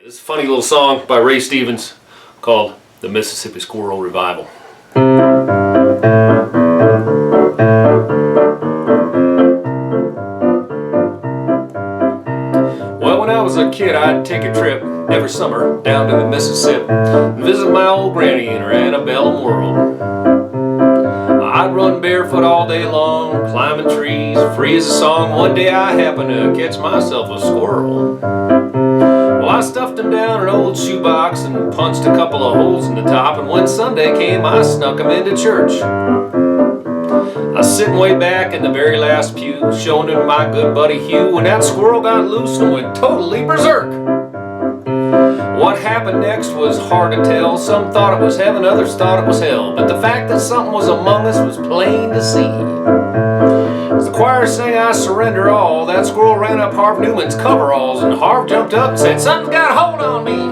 It's a funny little song by Ray Stevens called The Mississippi Squirrel Revival. Well, when I was a kid, I'd take a trip every summer down to the Mississippi and visit my old granny in her antebellum world. I'd run barefoot all day long, climbing trees, free as a song. One day I happened to catch myself a squirrel. Well, I stuffed him down an old shoebox and punched a couple of holes in the top, and when Sunday came, I snuck him into church. I was sitting way back in the very last pew, showing him my good buddy Hugh, when that squirrel got loose and went totally berserk. What happened next was hard to tell. Some thought it was heaven, others thought it was hell, but the fact that something was among us was plain to see. As the choir sang "I Surrender All," that squirrel ran up Harv Newman's coveralls, and Harv jumped up and said, "Something's got a hold on me."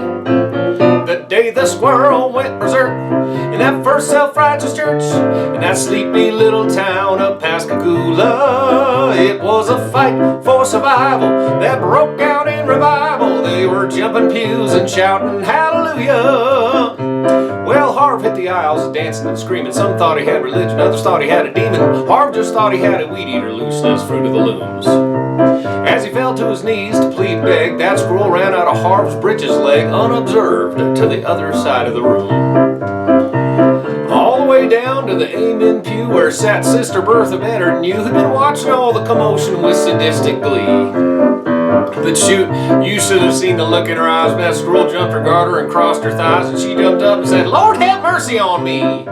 The day the squirrel went berserk in that first self-righteous church in that sleepy little town of Pascagoula, it was a fight for survival that broke out in revival. They were jumping pews and shouting hallelujah. Well, Harv hit the aisles dancing and screaming. Some thought he had religion, others thought he had a demon. Harv just thought he had a weed eater loose in his Fruit of the Looms. As he fell to his knees to plead and beg, that squirrel ran out of Harv's breeches leg unobserved to the other side of the room. All the way down to the Amen pew where sat Sister Bertha better than you, who'd been watching all the commotion with sadistic glee. But shoot, you should have seen the look in her eyes when that squirrel jumped her garter and crossed her thighs, and she jumped up and said, "Lord have mercy on me."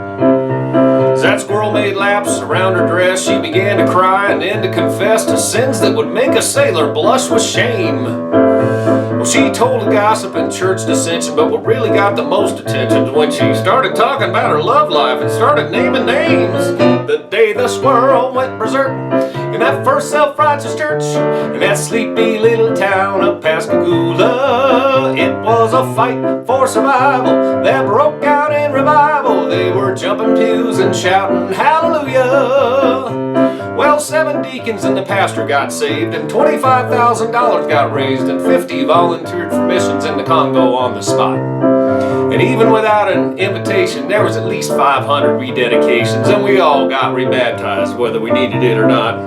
As that squirrel made laps around her dress, she began to cry and then to confess to sins that would make a sailor blush with shame. Well, she told a gossip in church dissension, but what really got the most attention was when she started talking about her love life and started naming names. The day the squirrel went berserk in that first self-righteous church in that sleepy little town of Pascagoula, it was a fight for survival that broke out in revival. They were jumping pews and shouting hallelujah. Well, 7 deacons and the pastor got saved, and $25,000 got raised, and 50 volunteered for missions in the Congo on the spot. And even without an invitation, there was at least 500 rededications, and we all got rebaptized, whether we needed it or not.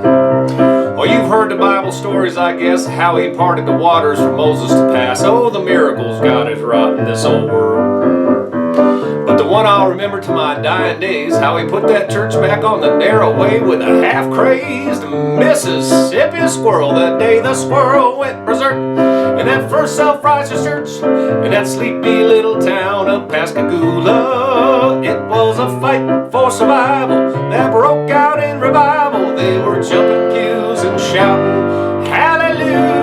Well, you've heard the Bible stories, I guess, how he parted the waters for Moses to pass. Oh, the miracles God has wrought in this old world. But the one I'll remember to my dying days, how he put that church back on the narrow way with a half-crazed Mississippi squirrel. That day the squirrel went berserk in that first self-righteous church in that sleepy little town of Pascagoula. It was a fight for survival that broke out in revival. They were jumping pews and shouting hallelujah.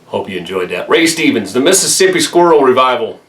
Hope you enjoyed that. Ray Stevens, The Mississippi Squirrel Revival.